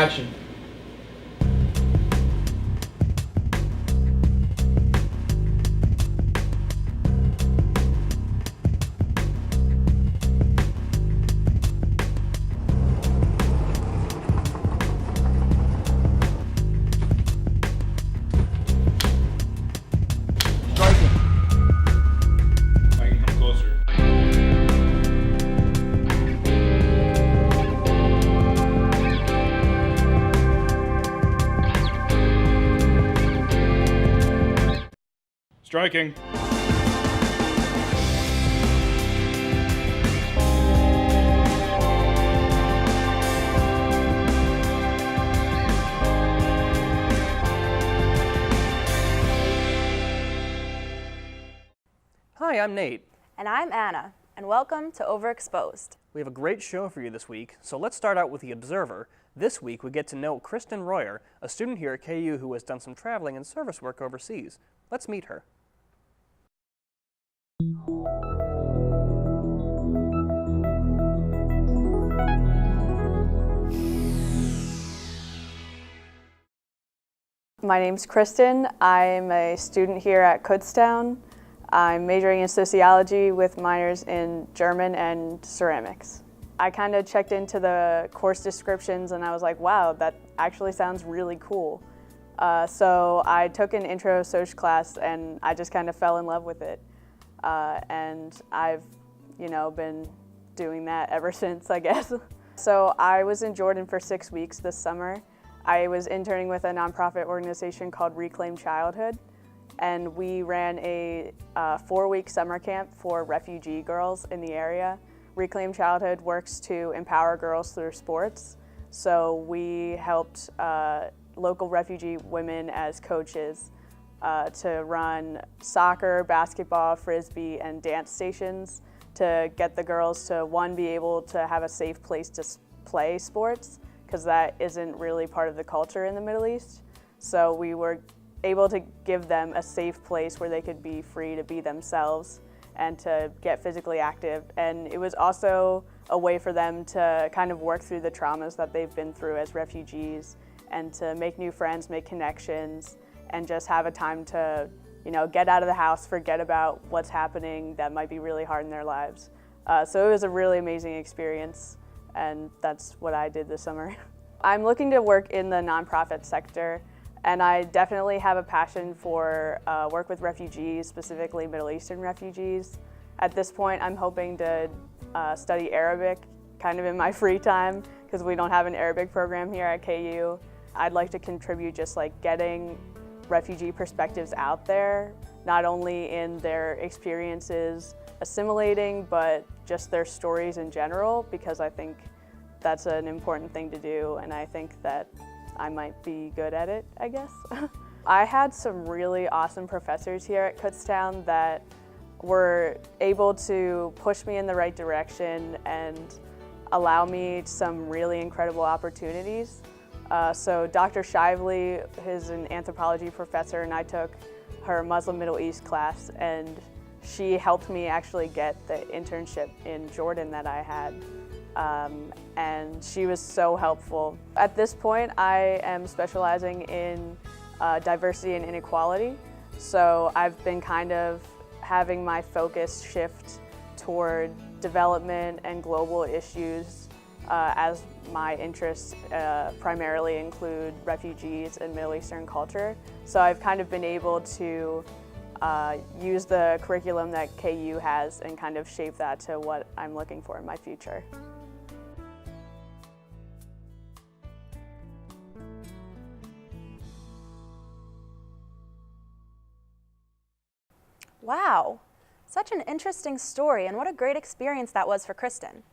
action. Striking. I can come closer. Striking. Hi, I'm Nate. And I'm Anna, and welcome to Overexposed. We have a great show for you this week, so let's start out with The Observer. This week we get to know Kristyn Rorher, a student here at KU who has done some traveling and service work overseas. Let's meet her. My name's Kristyn. I'm a student here at Kutztown. I'm majoring in sociology with minors in German and ceramics. I kind of checked into the course descriptions and I was like, wow, that actually sounds really cool. So I took an intro social class and I just kind of fell in love with it. And I've, been doing that ever since, I guess. So I was in Jordan for 6 weeks this summer. I was interning with a nonprofit organization called Reclaim Childhood, and we ran a 4-week summer camp for refugee girls in the area. Reclaim Childhood works to empower girls through sports, so we helped local refugee women as coaches to run soccer, basketball, frisbee, and dance stations to get the girls to, one, be able to have a safe place to play sports, because that isn't really part of the culture in the Middle East. So we were able to give them a safe place where they could be free to be themselves and to get physically active. And it was also a way for them to kind of work through the traumas that they've been through as refugees and to make new friends, make connections, and just have a time to, get out of the house, forget about what's happening that might be really hard in their lives. So it was a really amazing experience, and that's what I did this summer. I'm looking to work in the nonprofit sector, and I definitely have a passion for work with refugees, specifically Middle Eastern refugees. At this point, I'm hoping to study Arabic kind of in my free time, because we don't have an Arabic program here at KU. I'd like to contribute just like getting refugee perspectives out there, not only in their experiences assimilating, but just their stories in general, because I think that's an important thing to do, and I think that I might be good at it, I guess. I had some really awesome professors here at Kutztown that were able to push me in the right direction and allow me some really incredible opportunities. So Dr. Shively is an anthropology professor, and I took her Muslim Middle East class, and she helped me actually get the internship in Jordan that I had. And she was so helpful. At this point, I am specializing in diversity and inequality. So I've been kind of having my focus shift toward development and global issues as my interests primarily include refugees and Middle Eastern culture. So I've kind of been able to use the curriculum that KU has and kind of shape that to what I'm looking for in my future. Wow, such an interesting story, and what a great experience that was for Kristyn.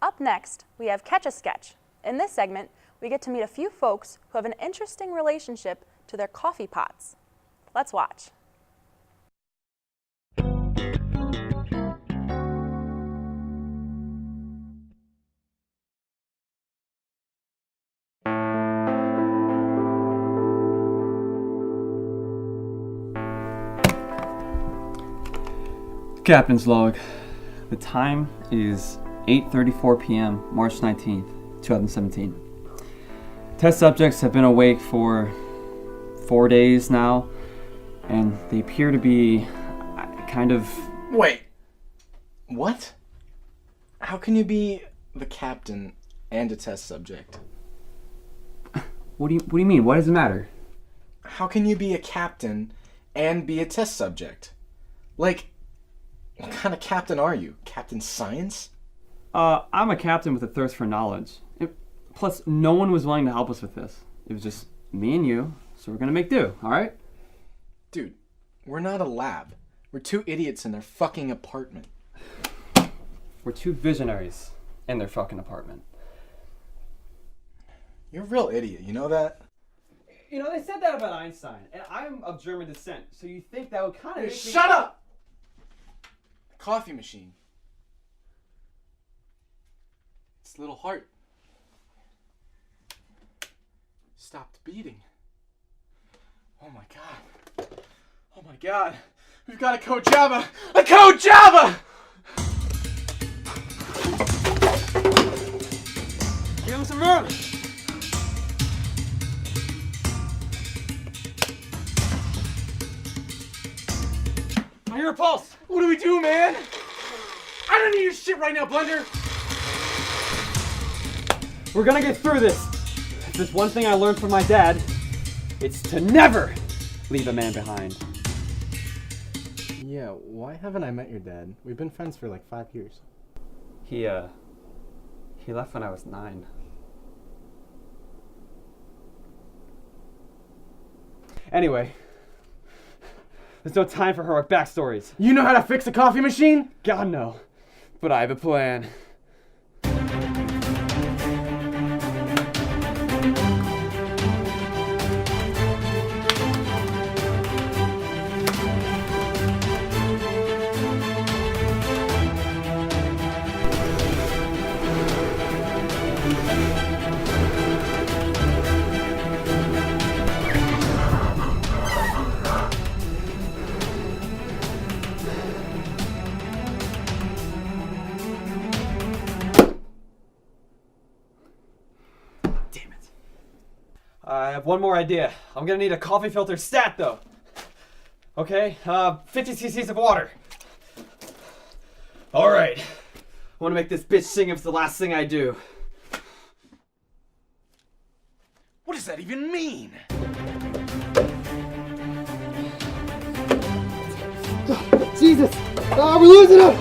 Up next, we have Catch a Sketch. In this segment, we get to meet a few folks who have an interesting relationship to their coffee pots. Let's watch. Captain's log. The time is 8:34 p.m. March 19th, 2017. Test subjects have been awake for 4 days now, and they appear to be kind of... Wait. What? How can you be the captain and a test subject? What do you mean? What does it matter? How can you be a captain and be a test subject? Like, what kind of captain are you? Captain Science? I'm a captain with a thirst for knowledge. Plus, no one was willing to help us with this. It was just me and you, so we're gonna make do, alright? Dude, we're not a lab. We're two idiots in their fucking apartment. We're two visionaries in their fucking apartment. You're a real idiot, you know that? You know, they said that about Einstein, and I'm of German descent, so you think that would kind of make Shut up! Coffee machine. Its little heart stopped beating. Oh my god. Oh my god. We've got a code Java! A code Java! Give him some room! I hear a pulse! What do we do, man? I don't need your shit right now, Blender! We're gonna get through this! If there's one thing I learned from my dad, it's to never leave a man behind. Yeah, why haven't I met your dad? We've been friends for like 5 years. He left when I was 9. Anyway, there's no time for heroic backstories. You know how to fix a coffee machine? God, no. But I have a plan. I have one more idea. I'm gonna need a coffee filter stat though. Okay, 50 cc's of water. Alright. I wanna make this bitch sing if it's the last thing I do. What does that even mean? Jesus! We're losing him!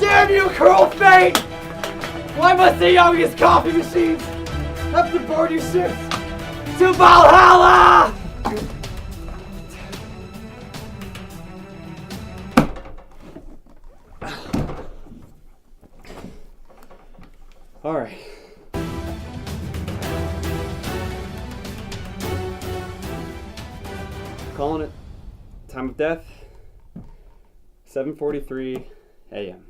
Damn you, cruel fate! Why must the youngest coffee machines have to board your ships to Valhalla? All right. Calling it. Time of death, 7:43 a.m.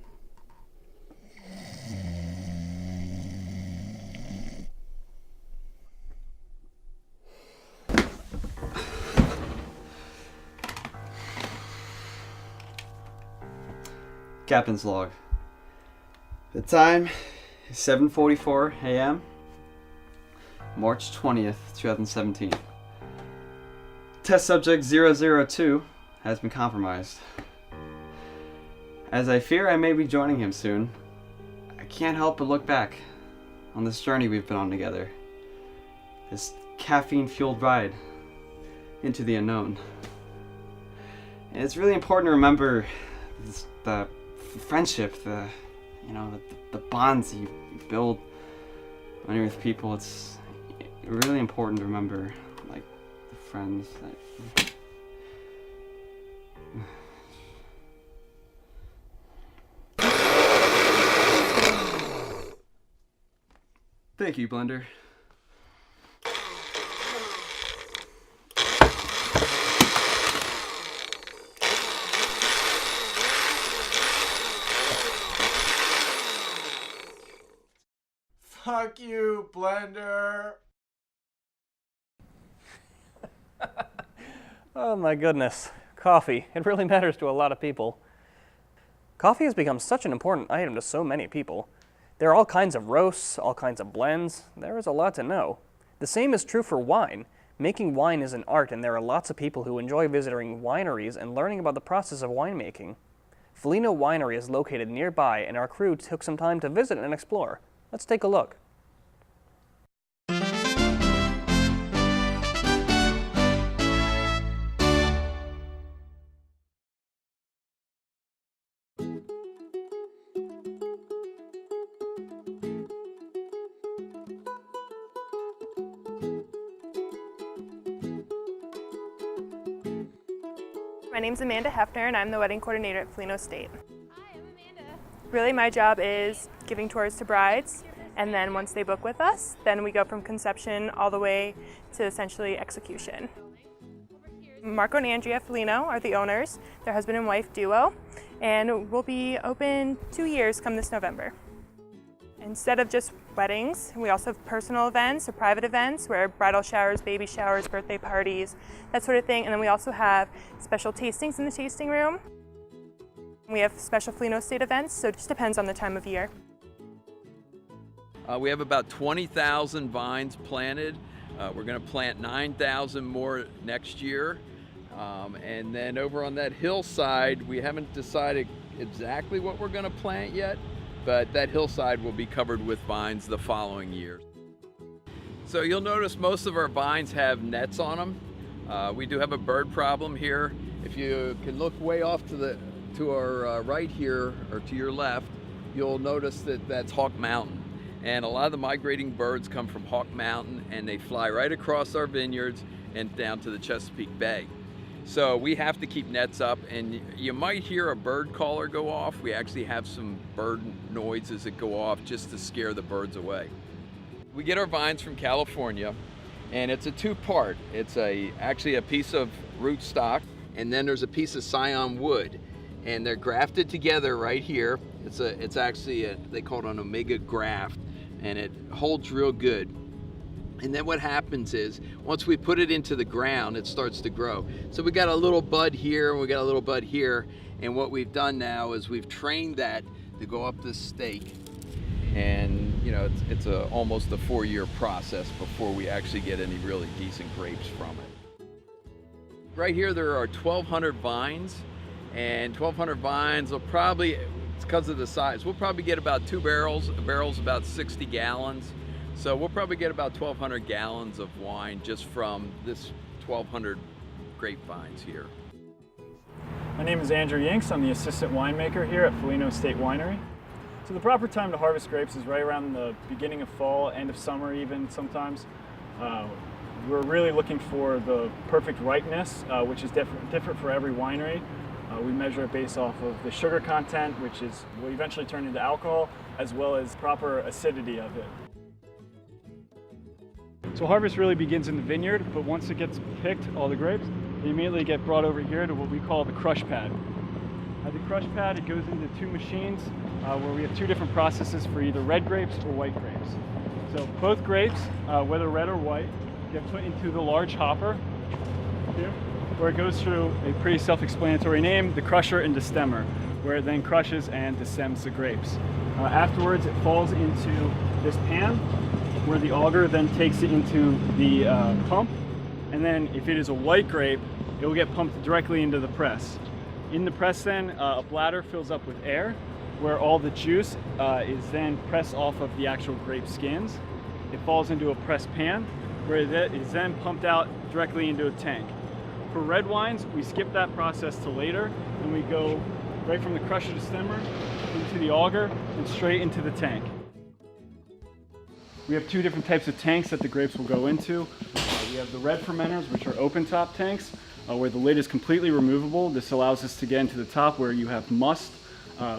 Captain's log. The time is 7:44 a.m. March 20th, 2017. Test subject 002 has been compromised. As I fear I may be joining him soon, I can't help but look back on this journey we've been on together. This caffeine-fueled ride into the unknown. And it's really important to remember the friendship, the bonds you build when you're with people. It's really important to remember, like, the friends that... Thank you, Blender. Fuck you, Blender. Oh my goodness. Coffee. It really matters to a lot of people. Coffee has become such an important item to so many people. There are all kinds of roasts, all kinds of blends. There is a lot to know. The same is true for wine. Making wine is an art, and there are lots of people who enjoy visiting wineries and learning about the process of winemaking. Folino Winery is located nearby, and our crew took some time to visit and explore. Let's take a look. My name's Amanda Hefner, and I'm the wedding coordinator at Folino State. Hi, I'm Amanda. Really, my job is giving tours to brides, and then once they book with us, then we go from conception all the way to essentially execution. Marco and Andrea Folino are the owners, their husband and wife duo, and we'll be open 2 years come this November. Instead of just weddings, we also have personal events or private events where bridal showers, baby showers, birthday parties, that sort of thing. And then we also have special tastings in the tasting room. We have special Folino State events, so it just depends on the time of year. We have about 20,000 vines planted. We're going to plant 9,000 more next year. And then over on that hillside, we haven't decided exactly what we're going to plant yet, but that hillside will be covered with vines the following year. So you'll notice most of our vines have nets on them. We do have a bird problem here. If you can look way off to our right here, or to your left, you'll notice that that's Hawk Mountain. And a lot of the migrating birds come from Hawk Mountain, and they fly right across our vineyards and down to the Chesapeake Bay. So we have to keep nets up, and you might hear a bird caller go off. We actually have some bird noises that go off just to scare the birds away. We get our vines from California, and it's a two-part. It's actually a piece of rootstock, and then there's a piece of scion wood, and they're grafted together right here. It's actually they call it an omega graft, and it holds real good. And then what happens is, once we put it into the ground, it starts to grow. So we got a little bud here, and we got a little bud here. And what we've done now is we've trained that to go up this stake. And you know, it's almost a 4-year process before we actually get any really decent grapes from it. Right here, there are 1,200 vines, and 1,200 vines will probably, it's because of the size, we'll probably get about 2 barrels. A barrel's about 60 gallons. So we'll probably get about 1,200 gallons of wine just from this 1,200 grapevines here. My name is Andrew Yinks. I'm the assistant winemaker here at Folino State Winery. So the proper time to harvest grapes is right around the beginning of fall, end of summer even sometimes. We're really looking for the perfect ripeness, which is different for every winery. We measure it based off of the sugar content, which will eventually turn into alcohol, as well as proper acidity of it. So harvest really begins in the vineyard, but once it gets picked, all the grapes, they immediately get brought over here to what we call the crush pad. At the crush pad, it goes into 2 machines where we have 2 different processes for either red grapes or white grapes. So both grapes, whether red or white, get put into the large hopper here, where it goes through a pretty self-explanatory name, the crusher and destemmer, where it then crushes and destems the grapes. Afterwards, it falls into this pan, where the auger then takes it into the pump, and then if it is a white grape, it will get pumped directly into the press. In the press then, a bladder fills up with air, where all the juice is then pressed off of the actual grape skins. It falls into a press pan, where it is then pumped out directly into a tank. For red wines, we skip that process to later, and we go right from the crusher destemmer into the auger and straight into the tank. We have 2 different types of tanks that the grapes will go into. We have the red fermenters, which are open top tanks, where the lid is completely removable. This allows us to get into the top where you have must,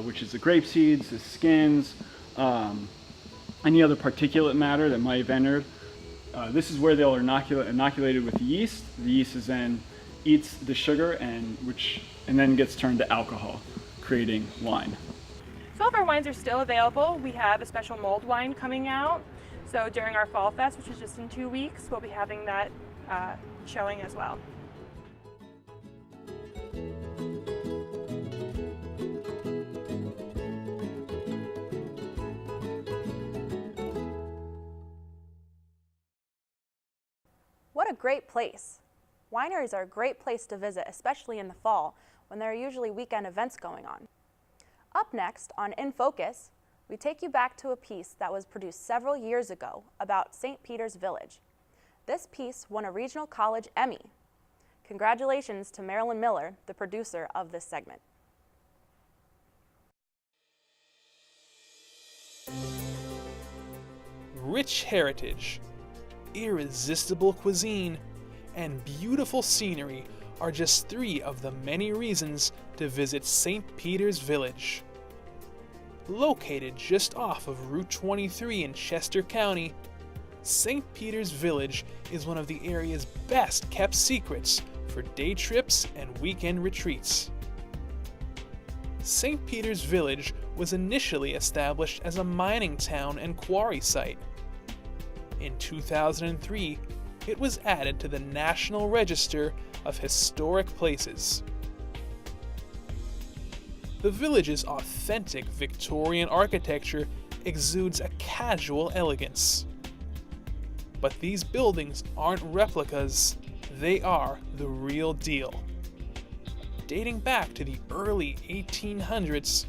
which is the grape seeds, the skins, any other particulate matter that might have entered. This is where they'll inoculated with yeast. The yeast is then eats the sugar and then gets turned to alcohol, creating wine. So all of our wines are still available. We have a special mulled wine coming out. So during our Fall Fest, which is just in 2 weeks, we'll be having that showing as well. what a great place. Wineries are a great place to visit, especially in the fall, when there are usually weekend events going on. Up next on In Focus, we take you back to a piece that was produced several years ago about St. Peter's Village. This piece won a regional college Emmy. Congratulations to Marilyn Miller, the producer of this segment. Rich heritage, irresistible cuisine, and beautiful scenery are just 3 of the many reasons to visit St. Peter's Village. Located just off of Route 23 in Chester County, St. Peter's Village is one of the area's best kept secrets for day trips and weekend retreats. St. Peter's Village was initially established as a mining town and quarry site. In 2003, it was added to the National Register of Historic Places. The village's authentic Victorian architecture exudes a casual elegance. But these buildings aren't replicas, they are the real deal. Dating back to the early 1800s,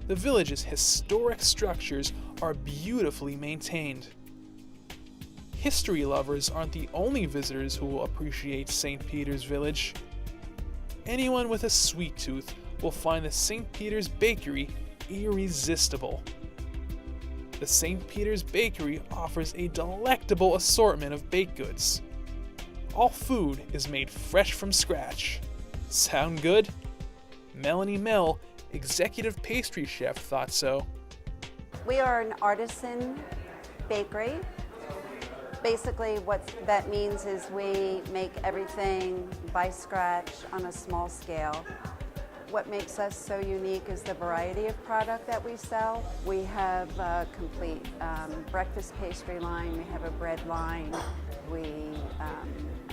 the village's historic structures are beautifully maintained. History lovers aren't the only visitors who will appreciate St. Peter's Village. Anyone with a sweet tooth will find the St. Peter's Bakery irresistible. The St. Peter's Bakery offers a delectable assortment of baked goods. All food is made fresh from scratch. Sound good? Melanie Mell, executive pastry chef, thought so. We are an artisan bakery. Basically, what that means is we make everything by scratch on a small scale. What makes us so unique is the variety of product that we sell. We have a complete breakfast pastry line, we have a bread line, we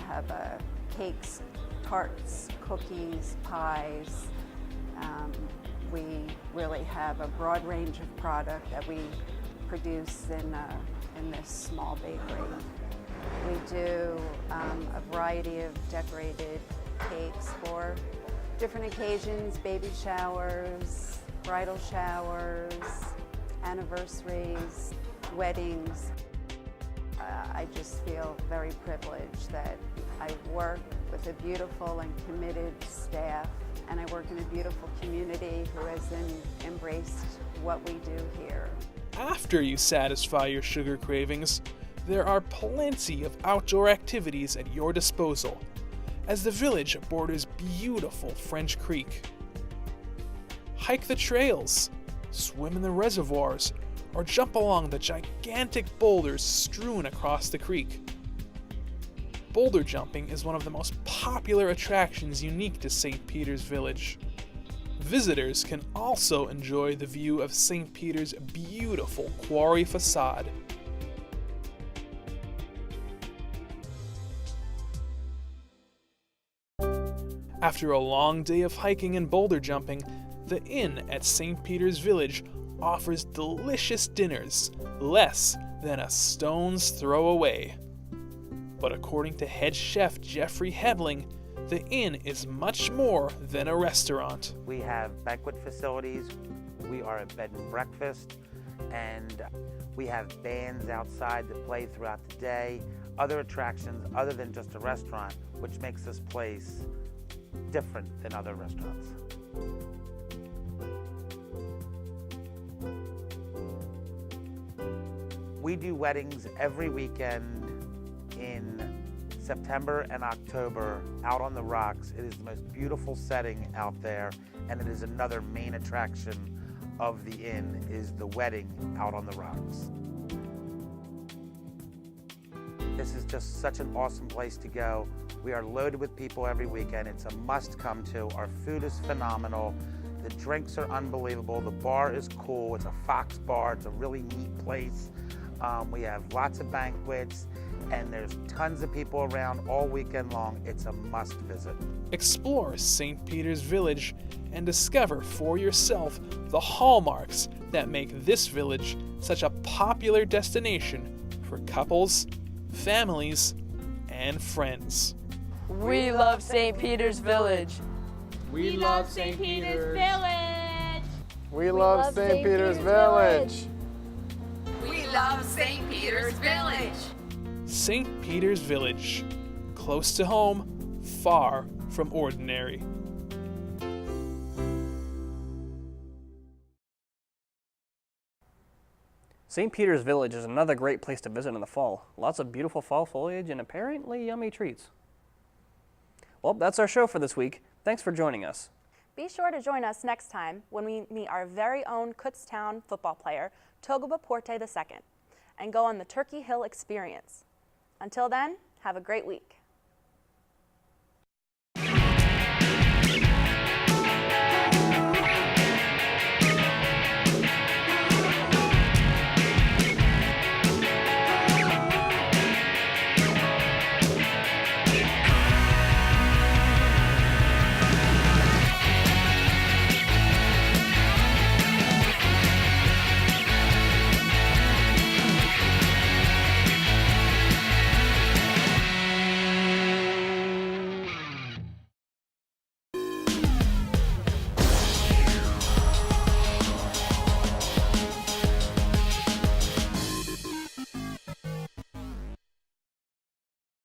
have cakes, tarts, cookies, pies. We really have a broad range of product that we produce in this small bakery. We do a variety of decorated cakes for different occasions, baby showers, bridal showers, anniversaries, weddings. I just feel very privileged that I work with a beautiful and committed staff, and I work in a beautiful community who has embraced what we do here. After you satisfy your sugar cravings, there are plenty of outdoor activities at your disposal, as the village borders beautiful French Creek. Hike the trails, swim in the reservoirs, or jump along the gigantic boulders strewn across the creek. Boulder jumping is one of the most popular attractions unique to St. Peter's Village. Visitors can also enjoy the view of St. Peter's beautiful quarry facade. After a long day of hiking and boulder jumping, the inn at St. Peter's Village offers delicious dinners less than a stone's throw away. But according to head chef Jeffrey Hedling, the inn is much more than a restaurant. We have banquet facilities, we are a bed and breakfast, and we have bands outside that play throughout the day, other attractions other than just a restaurant, which makes this place different than other restaurants. We do weddings every weekend in September and October out on the rocks. It is the most beautiful setting out there, and it is another main attraction of the inn is the wedding out on the rocks. This is just such an awesome place to go. We are loaded with people every weekend. It's a must come to. Our food is phenomenal. The drinks are unbelievable. The bar is cool. It's a Fox bar. It's a really neat place. We have lots of banquets, and there's tons of people around all weekend long. It's a must visit. Explore St. Peter's Village and discover for yourself the hallmarks that make this village such a popular destination for couples, families, and friends. We love St. Peter's Village. We love St. Peter's Village. We love St. Peter's Village. We love St. Peter's Village. St. Peter's Village. Close to home, far from ordinary. St. Peter's Village is another great place to visit in the fall. Lots of beautiful fall foliage and apparently yummy treats. Well, that's our show for this week. Thanks for joining us. Be sure to join us next time when we meet our very own Kutztown football player, Togoba Porte II, and go on the Turkey Hill experience. Until then, have a great week.